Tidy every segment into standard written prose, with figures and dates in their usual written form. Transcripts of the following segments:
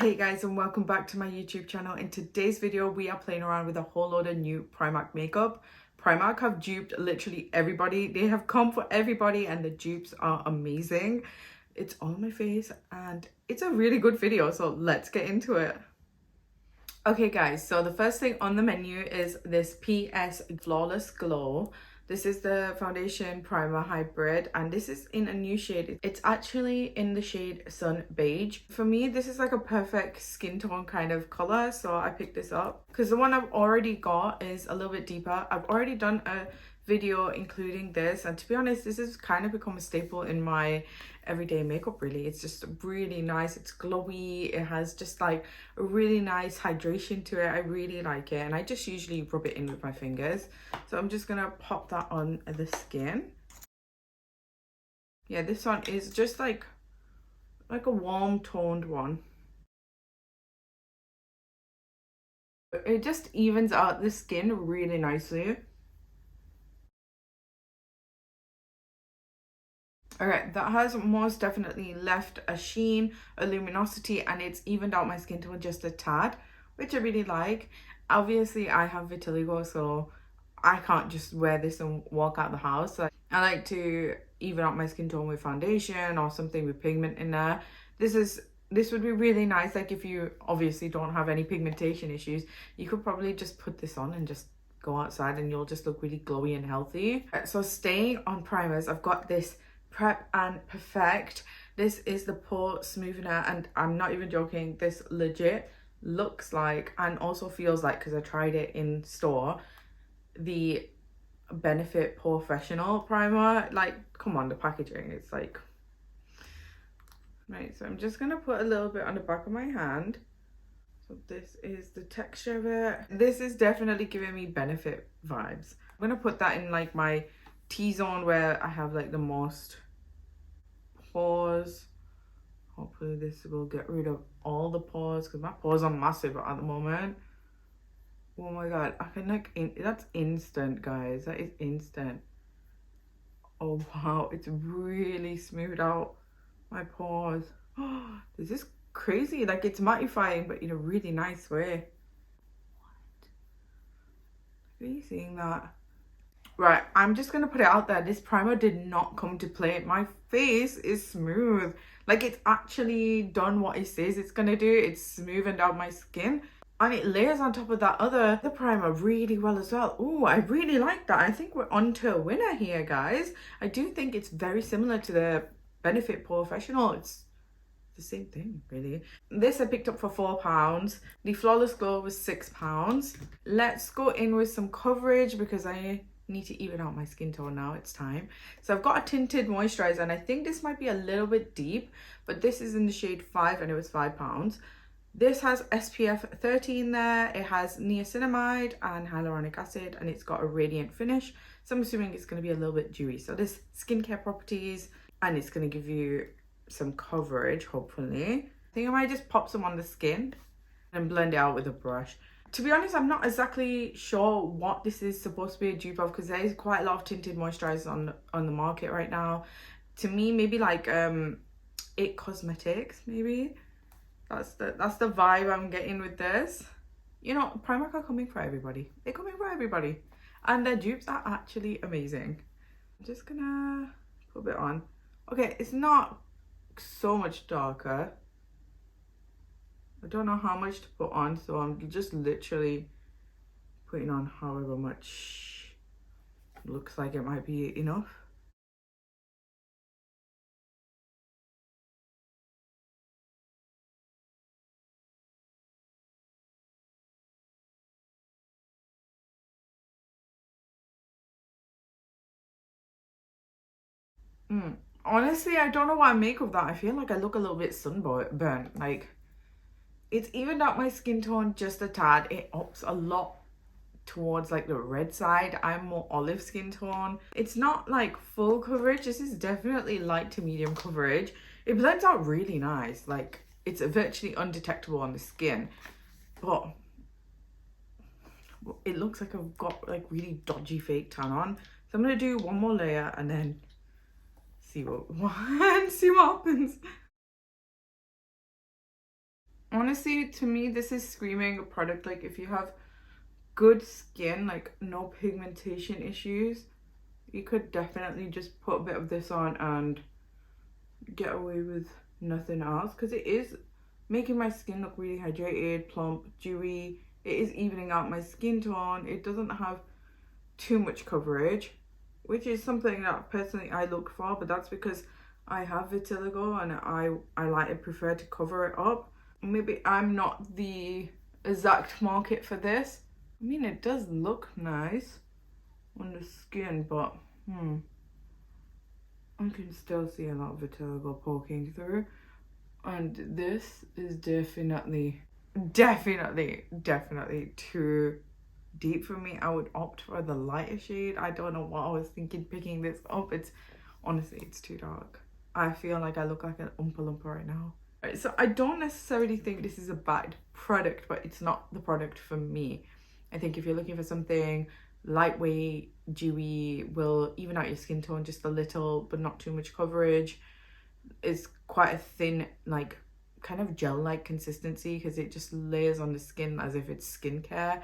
Hey guys, and welcome back to my YouTube channel. In today's video we are playing around with a whole load of new Primark makeup. Primark have duped literally everybody. They have come for everybody and the dupes are amazing. It's on my face and it's a really good video, so let's get into it. Okay guys, so the first thing on the menu is this PS Flawless Glow. This is the foundation primer hybrid and this is in a new shade. It's actually in the shade Sun Beige. For me, this is like a perfect skin tone kind of color, so I picked this up because the one I've already got is a little bit deeper. I've already done a video including this, and to be honest, this has kind of become a staple in my everyday makeup. Really, it's just really nice. It's glowy. It has just like a really nice hydration to it. I really like it, and I just usually rub it in with my fingers. So I'm just gonna pop that on the skin. Yeah, this one is just like a warm toned one. It just evens out the skin really nicely. Alright, that has most definitely left a sheen, a luminosity, and it's evened out my skin tone just a tad, which I really like. Obviously, I have vitiligo, so I can't just wear this and walk out the house. So I like to even out my skin tone with foundation or something with pigment in there. This would be really nice. Like if you obviously don't have any pigmentation issues, you could probably just put this on and just go outside and you'll just look really glowy and healthy. So staying on primers, I've got this Prep and Perfect. This is the pore smoothener, and I'm not even joking, this legit looks like and also feels like, because I tried it in store, the Benefit Professional primer. Like, come on, the packaging, it's like, right. So I'm just gonna put a little bit on the back of my hand. So this is the texture of it. This is definitely giving me Benefit vibes. I'm gonna put that in like my T-zone where I have like the most pores. Hopefully this will get rid of all the pores because my pores are massive at the moment. Oh my god, I can like that's instant, guys. That is instant. Oh wow, it's really smoothed out my pores. Oh, this is crazy. Like, it's mattifying but in a really nice way. What? Are you seeing that? Right, I'm just gonna put it out there. This primer did not come to play. My face is smooth. Like, it's actually done what it says it's gonna do. It's smoothened out my skin. And it layers on top of that the primer really well as well. Oh, I really like that. I think we're on to a winner here, guys. I do think it's very similar to the Benefit Professional. It's the same thing, really. This I picked up for £4. The Flawless Glow was £6. Let's go in with some coverage because I need to even out my skin tone now. It's time. So I've got a tinted moisturizer, and I think this might be a little bit deep, but this is in the shade 5 and it was £5. This has SPF 30 in there. It has niacinamide and hyaluronic acid, and it's got a radiant finish, so I'm assuming it's going to be a little bit dewy. So this skincare properties, and it's going to give you some coverage, hopefully. I think I might just pop some on the skin and blend it out with a brush. To be honest, I'm not exactly sure what this is supposed to be a dupe of, because there is quite a lot of tinted moisturizers on the market right now. To me, maybe like It Cosmetics, maybe. That's the vibe I'm getting with this. You know, Primark are coming for everybody. They're coming for everybody. And their dupes are actually amazing. I'm just gonna put a bit on. Okay, it's not so much darker. I don't know how much to put on, so I'm just literally putting on however much looks like it might be enough. Honestly, I don't know what I make of that. I feel like I look a little bit sunburnt. Like, it's evened out my skin tone just a tad. It ups a lot towards like the red side. I'm more olive skin tone. It's not like full coverage. This is definitely light to medium coverage. It blends out really nice. Like, it's virtually undetectable on the skin, but it looks like I've got like really dodgy fake tan on. So I'm gonna do one more layer and then see what see what happens. Honestly, to me, this is screaming a product. Like, if you have good skin, like no pigmentation issues, you could definitely just put a bit of this on and get away with nothing else, because it is making my skin look really hydrated, plump, dewy. It is evening out my skin tone. It doesn't have too much coverage, which is something that personally I look for, but that's because I have vitiligo and I prefer to cover it up. Maybe I'm not the exact market for this. I mean, it does look nice on the skin, but I can still see a lot of vitiligo poking through. And this is definitely too deep for me. I would opt for the lighter shade. I don't know what I was thinking picking this up. It's honestly, it's too dark. I feel like I look like an Oompa Loompa right now. Right, so I don't necessarily think this is a bad product, but it's not the product for me. I think if you're looking for something lightweight, dewy, will even out your skin tone just a little, but not too much coverage, it's quite a thin, like kind of gel-like consistency because it just layers on the skin as if it's skincare,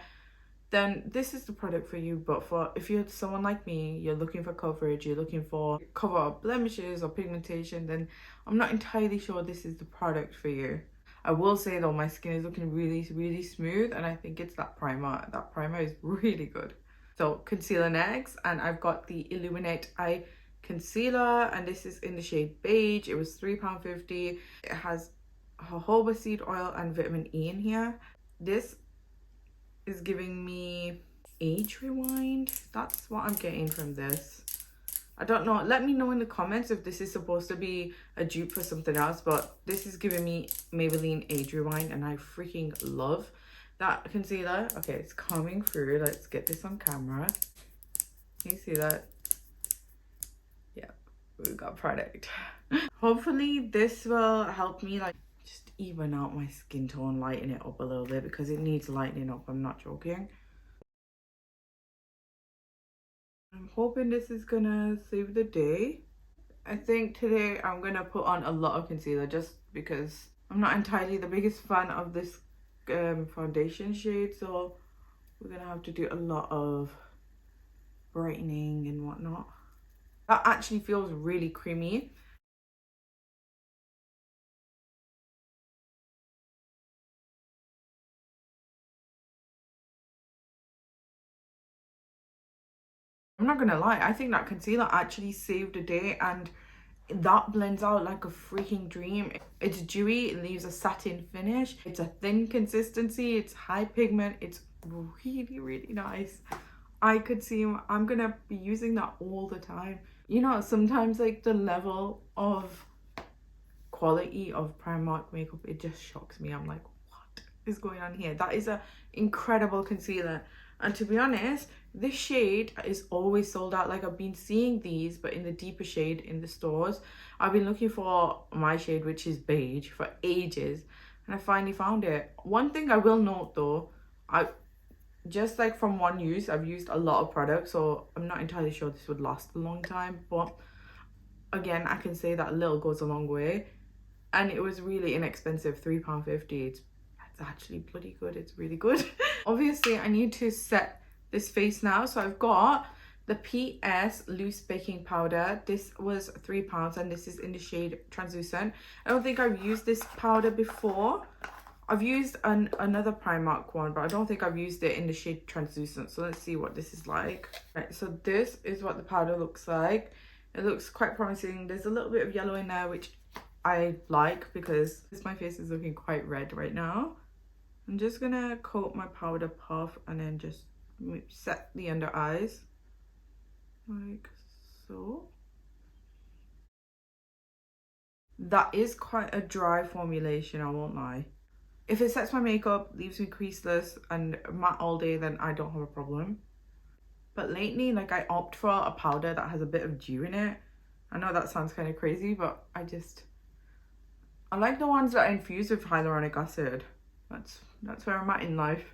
then this is the product for you. But for if you're someone like me, you're looking for coverage, you're looking for cover up blemishes or pigmentation, then I'm not entirely sure this is the product for you. I will say though, my skin is looking really smooth, and I think it's that primer. That primer is really good. So concealer next, and I've got the Illuminate Eye Concealer, and this is in the shade beige. It was £3.50. It has jojoba seed oil and vitamin E in here. This is giving me age rewind. That's what I'm getting from this. I don't know, let me know in the comments if this is supposed to be a dupe for something else, but this is giving me Maybelline age rewind, and I freaking love that concealer. Okay, it's coming through. Let's get this on camera. Can you see that? Yeah, we've got product. Hopefully this will help me like just even out my skin tone, lighten it up a little bit, because it needs lightening up. I'm not joking. I'm hoping this is gonna save the day. I think today I'm gonna put on a lot of concealer just because I'm not entirely the biggest fan of this foundation shade, so we're gonna have to do a lot of brightening and whatnot. That actually feels really creamy. I'm not gonna lie, I think that concealer actually saved the day, and that blends out like a freaking dream. It's dewy, it leaves a satin finish, it's a thin consistency, it's high pigment, it's really nice. I could see I'm gonna be using that all the time. You know, sometimes like the level of quality of Primark makeup, it just shocks me. I'm like, what is going on here? That is a incredible concealer. And to be honest, this shade is always sold out. Like, I've been seeing these, but in the deeper shade in the stores. I've been looking for my shade, which is beige, for ages, and I finally found it. One thing I will note though, I just like from one use, I've used a lot of products, so I'm not entirely sure this would last a long time, but again, I can say that a little goes a long way. And it was really inexpensive, £3.50. It's actually bloody good. It's really good. Obviously, I need to set this face now, so I've got the PS loose baking powder. This was £3, and this is in the shade translucent. I don't think I've used this powder before. I've used another Primark one, but I don't think I've used it in the shade translucent. So let's see what this is like. Right, so this is what the powder looks like. It looks quite promising. There's a little bit of yellow in there, which I like because my face is looking quite red right now. I'm just gonna coat my powder puff and then just set the under eyes like so. That is quite a dry formulation, I won't lie. If it sets my makeup, leaves me creaseless and matte all day, then I don't have a problem. But lately, like, I opt for a powder that has a bit of dew in it. I know that sounds kind of crazy, but I like the ones that are infused with hyaluronic acid. That's where I'm at in life.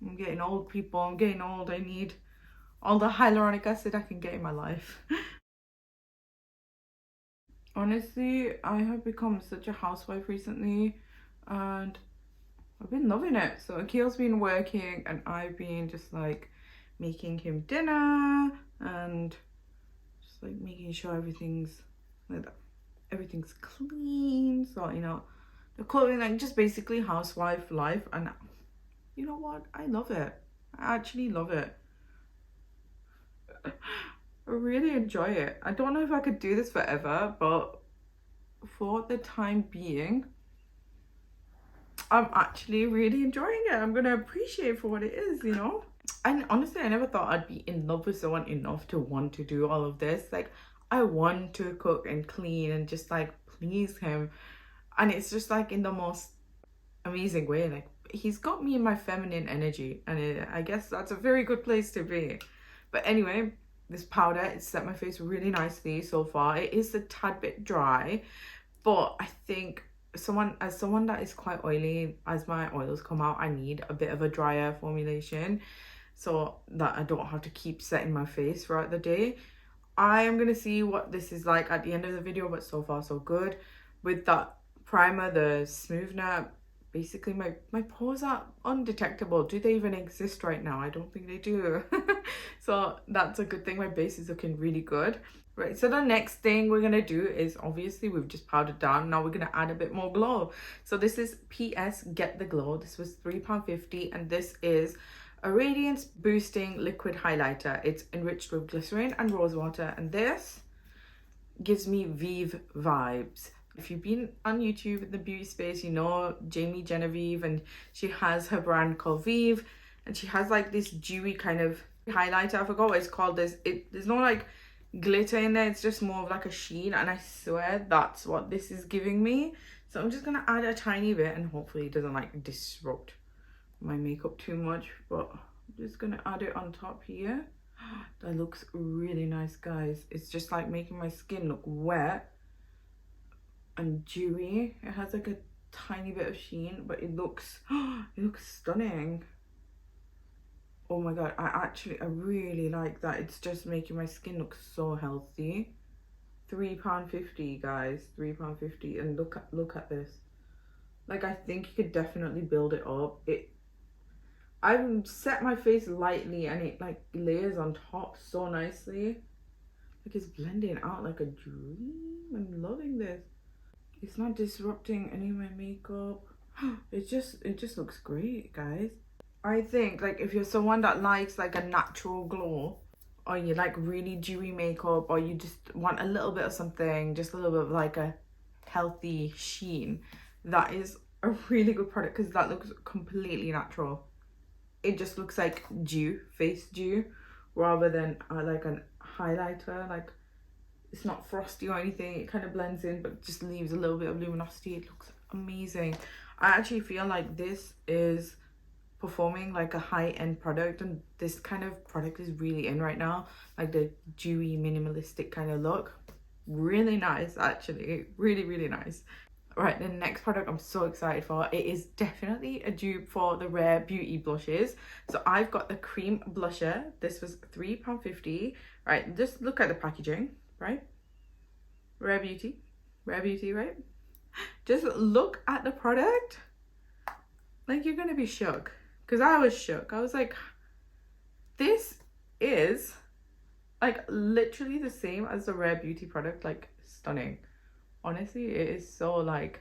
I'm getting old, people. I'm getting old. I need all the hyaluronic acid I can get in my life. Honestly, I have become such a housewife recently. and I've been loving it. So Akil's been working and I've been just like making him dinner and just like making sure everything's like that. Everything's clean, sorting out the clothing, like just basically housewife life. And you know what? I love it. I actually love it. I really enjoy it. I don't know if I could do this forever, but for the time being, I'm actually really enjoying it. I'm gonna appreciate it for what it is, you know? And honestly, I never thought I'd be in love with someone enough to want to do all of this. Like, I want to cook and clean and just like please him. And it's just like in the most amazing way. Like, he's got me in my feminine energy, and I guess that's a very good place to be. But anyway, this powder, it's set my face really nicely so far. It is a tad bit dry, but I think someone that is quite oily, as my oils come out, I need a bit of a drier formulation so that I don't have to keep setting my face throughout the day. I am gonna see what this is like at the end of the video, but so far so good. With that primer, the smoothner, basically my pores are undetectable. Do they even exist right now? I don't think they do. So that's a good thing. My base is looking really good. Right, so the next thing we're gonna do is, obviously we've just powdered down, now we're gonna add a bit more glow. So this is PS Get the Glow. This was £3.50, and this is a radiance boosting liquid highlighter. It's enriched with glycerin and rose water, and this gives me Vieve vibes. If you've been on YouTube in the beauty space, you know Jamie Genevieve, and she has her brand called Vieve, and she has like this dewy kind of highlighter. I forgot what it's called. There's no like glitter in there, it's just more of like a sheen, and I swear that's what this is giving me. So I'm just gonna add a tiny bit, and hopefully it doesn't like disrupt my makeup too much, but I'm just gonna add it on top here. That looks really nice, guys. It's just like making my skin look wet and dewy. It has like a tiny bit of sheen, but it looks stunning. Oh my god, I really like that. It's just making my skin look so healthy. £3.50, guys. £3.50, and look at this. Like, I think you could definitely build it up. I've set my face lightly, and it like layers on top so nicely. Like, it's blending out like a dream. I'm loving this. It's not disrupting any of my makeup. It just looks great, guys. I think like if you're someone that likes like a natural glow, or you like really dewy makeup, or you just want a little bit of something, just a little bit of like a healthy sheen, that is a really good product, because that looks completely natural. It just looks like dew, face dew, rather than like a highlighter. Like, it's not frosty or anything. It kind of blends in, but just leaves a little bit of luminosity. It looks amazing. I actually feel like this is performing like a high-end product, and this kind of product is really in right now, like the dewy minimalistic kind of look. Really nice, actually. Really nice. Right, the next product I'm so excited for. It is definitely a dupe for the Rare Beauty blushes. So I've got the cream blusher. This was £3.50. Right, just look at the packaging, right? Rare Beauty, right? Just look at the product. Like, you're gonna be shook. Because I was shook. I was like, this is like literally the same as the Rare Beauty product. Like, stunning. Honestly, it is so like,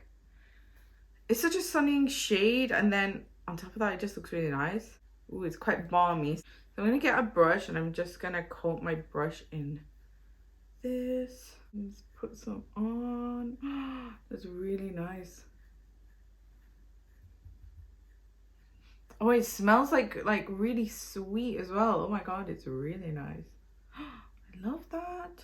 it's such a stunning shade, and then on top of that, it just looks really nice. Ooh, it's quite balmy. So I'm gonna get a brush, and I'm just gonna coat my brush in this. Let's put some on. That's really nice. Oh, it smells like really sweet as well. Oh my god, it's really nice. I love that.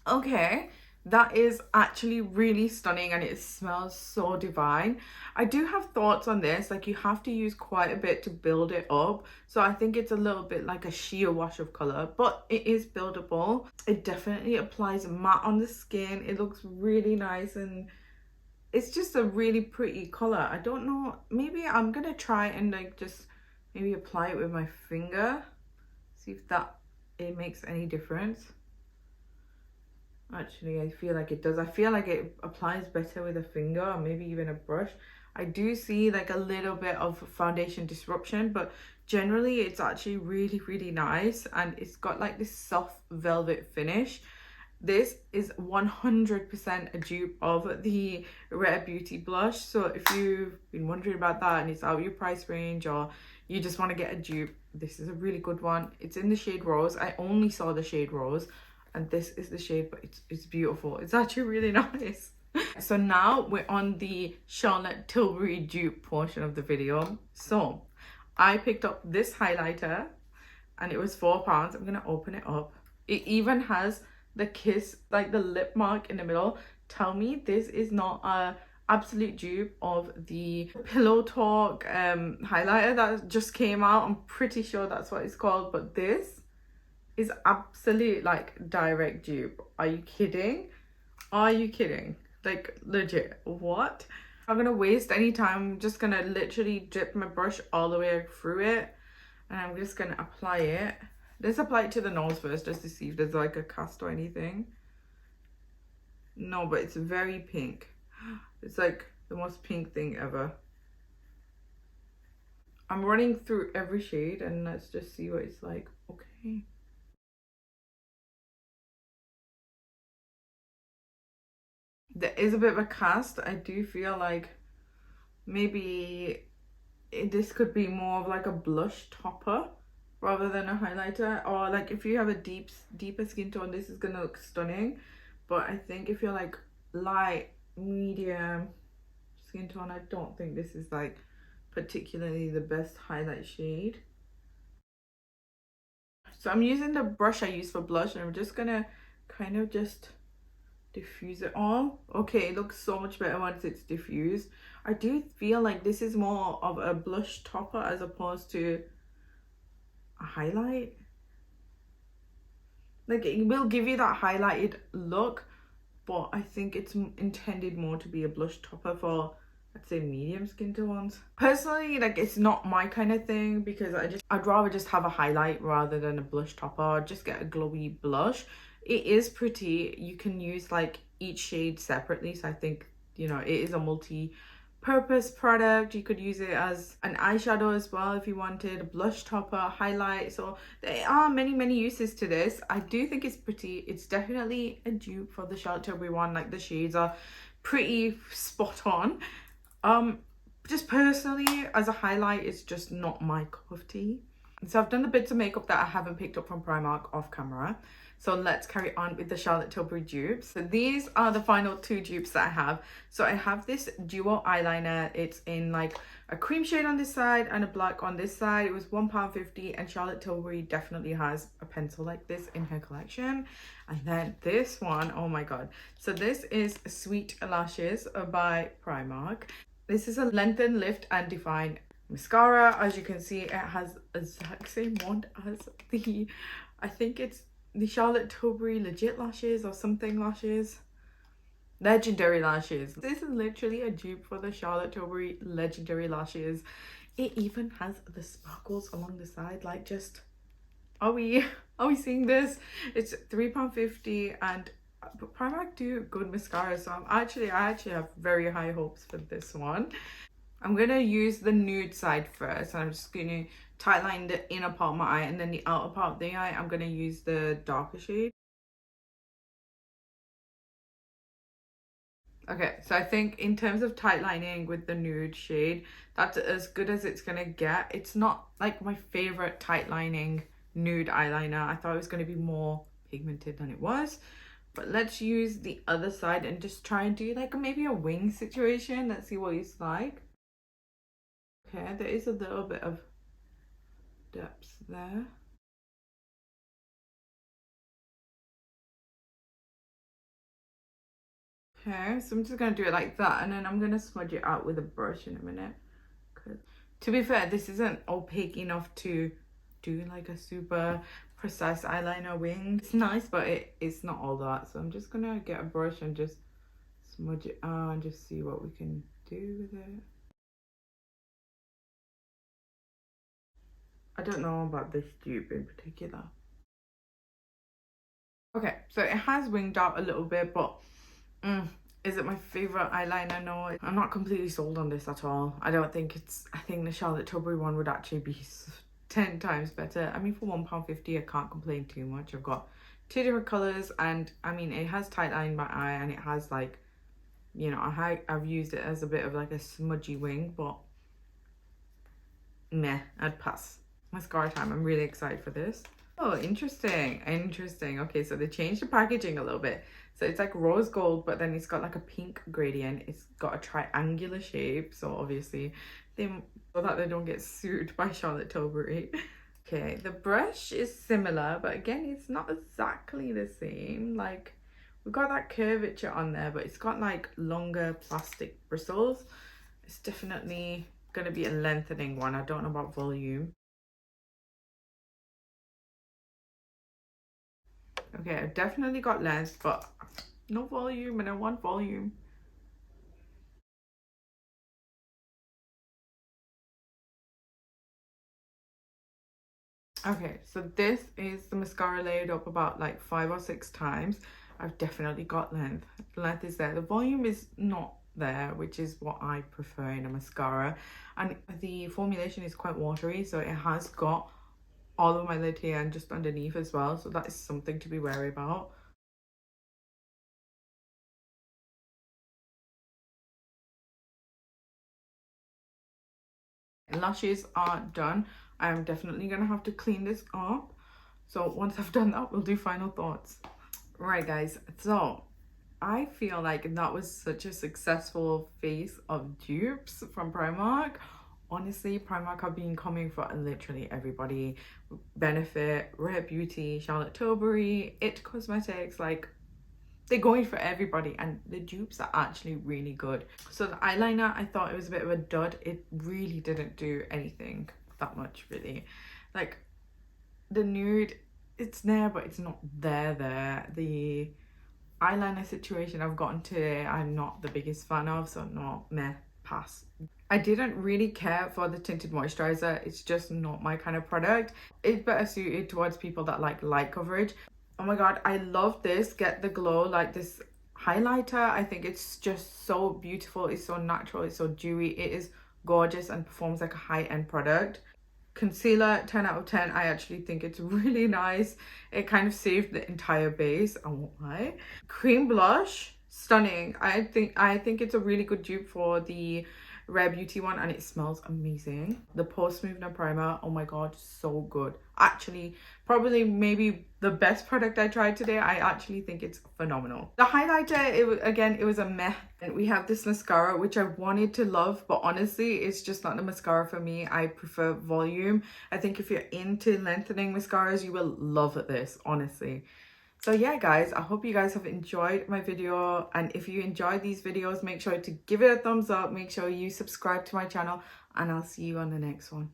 Okay, that is actually really stunning, and it smells so divine. I do have thoughts on this. Like, you have to use quite a bit to build it up, so I think it's a little bit like a sheer wash of color, but it is buildable. It definitely applies matte on the skin. It looks really nice, and it's just a really pretty color. I don't know, maybe I'm gonna try and like just maybe apply it with my finger, see if it makes any difference. Actually, I feel like it does. I feel like it applies better with a finger or maybe even a brush. I do see like a little bit of foundation disruption, but generally it's actually really, really nice. And it's got like this soft velvet finish. This is 100% a dupe of the Rare Beauty blush. So if you've been wondering about that and it's out your price range, or you just want to get a dupe, this is a really good one. It's in the shade Rose. I only saw the shade Rose, and this is the shade, but it's beautiful. It's actually really nice. So now we're on the Charlotte Tilbury dupe portion of the video. So I picked up this highlighter and it was £4. I'm gonna open it up. It even has the kiss, like the lip mark in the middle. Tell me this is not a absolute dupe of the Pillow Talk highlighter that just came out. I'm pretty sure that's what it's called, but this is absolute like direct dupe. Are you kidding? Are you kidding? Like legit, what? I'm gonna waste any time. I'm just gonna literally dip my brush all the way through it, and I'm just gonna apply it. Let's apply it to the nose first just to see if there's like a cast or anything. No, but it's very pink. It's like the most pink thing ever. I'm running through every shade and let's just see what it's like. Okay. There is a bit of a cast. I do feel like maybe this could be more of like a blush topper rather than a highlighter, or like if you have a deeper skin tone, this is gonna look stunning. But I think if you're like light medium skin tone, I don't think this is like particularly the best highlight shade. So I'm using the brush I use for blush, and I'm just gonna kind of just diffuse it all. Okay, it looks so much better once it's diffused. I do feel like this is more of a blush topper as opposed to a highlight. Like it will give you that highlighted look, but I think it's intended more to be a blush topper for, I'd say, medium skin tones. Personally, like it's not my kind of thing, because I'd rather just have a highlight rather than a blush topper, or just get a glowy blush. It is pretty. You can use like each shade separately, so I think, you know, it is a multi-purpose product. You could use it as an eyeshadow as well if you wanted, a blush topper, highlight. So there are many uses to this. I do think it's pretty. It's definitely a dupe for the Charlotte Tilbury one. Like the shades are pretty spot on. Just personally, as a highlight, it's just not my cup of tea. So I've done the bits of makeup that I haven't picked up from Primark off camera. So let's carry on with the Charlotte Tilbury dupes. So these are the final two dupes that I have. So I have this duo eyeliner. It's in like a cream shade on this side and a black on this side. It was £1.50, and Charlotte Tilbury definitely has a pencil like this in her collection. And then this one, oh my god. So this is Sweet Lashes by Primark. This is a lengthen, lift and define mascara. As you can see, it has exact same wand as the, I think it's the Charlotte Tilbury Legit Lashes or something lashes. Legendary Lashes. This is literally a dupe for the Charlotte Tilbury Legendary Lashes. It even has the sparkles along the side. Like, just, are we seeing this? It's £3.50, and Primark do good mascara, so I actually have very high hopes for this one. I'm gonna use the nude side first. I'm just gonna tightline the inner part of my eye, and then the outer part of the eye, I'm gonna use the darker shade. Okay, so I think in terms of tightlining with the nude shade, that's as good as it's gonna get. It's not like my favorite tightlining nude eyeliner. I thought it was gonna be more pigmented than it was. But let's use the other side and just try and do like maybe a wing situation. Let's see what it's like. Okay, there is a little bit of depth there. Okay, so I'm just gonna do it like that, and then I'm gonna smudge it out with a brush in a minute. To be fair, this isn't opaque enough to do like a super precise eyeliner wing. It's nice, but it's not all that. So I'm just gonna get a brush and just smudge it out and just see what we can do with it. I don't know about this dupe in particular. Okay, so it has winged out a little bit, but is it my favorite eyeliner? No, I'm not completely sold on this at all. I don't think it's, I think the Charlotte Tilbury one would actually be 10 times better. I mean, for £1.50, I can't complain too much. I've got two different colors, and I mean, it has tight line my eye, and it has like, you know, I've used it as a bit of like a smudgy wing, but meh, I'd pass. Mascara time. I'm really excited for this. Oh, interesting. Interesting. Okay, so they changed the packaging a little bit. So it's like rose gold, but then it's got like a pink gradient. It's got a triangular shape. So obviously, so that they don't get sued by Charlotte Tilbury. Okay, the brush is similar, but again, it's not exactly the same. Like, we've got that curvature on there, but it's got like longer plastic bristles. It's definitely going to be a lengthening one. I don't know about volume. Okay, I've definitely got length, but no volume, and I want volume. Okay, so this is the mascara layered up about like 5 or 6 times. I've definitely got length. The length is there. The volume is not there, which is what I prefer in a mascara. And the formulation is quite watery, so it has got all of my lid here and just underneath as well. So that is something to be wary about. Lashes are done. I'm definitely gonna have to clean this up. So once I've done that, we'll do final thoughts. Right, guys, so I feel like that was such a successful phase of dupes from Primark. Honestly, Primark have been coming for literally everybody. Benefit, Rare Beauty, Charlotte Tilbury, It Cosmetics, like they're going for everybody, and the dupes are actually really good. So the eyeliner, I thought it was a bit of a dud. It really didn't do anything that much, really. Like the nude, it's there, but it's not there. The eyeliner situation I've gotten today, I'm not the biggest fan of, so no, meh, pass. I didn't really care for the tinted moisturizer. It's just not my kind of product. It's better suited towards people that like light coverage. Oh my god, I love this Get the Glow, like this highlighter. I think it's just so beautiful. It's so natural, it's so dewy, it is gorgeous and performs like a high-end product. Concealer, 10 out of 10. I actually think it's really nice. It kind of saved the entire base, I won't lie. Cream blush, stunning. I think it's a really good dupe for the Rare Beauty one, and it smells amazing. The Pore Smoothner primer, oh my god, so good. Actually, probably maybe the best product I tried today. I actually think it's phenomenal. The highlighter, it was a meh. And we have this mascara, which I wanted to love, but honestly, it's just not the mascara for me. I prefer volume. I think if you're into lengthening mascaras, you will love this, honestly. So yeah, guys, I hope you guys have enjoyed my video, and if you enjoyed these videos, make sure to give it a thumbs up, make sure you subscribe to my channel, and I'll see you on the next one.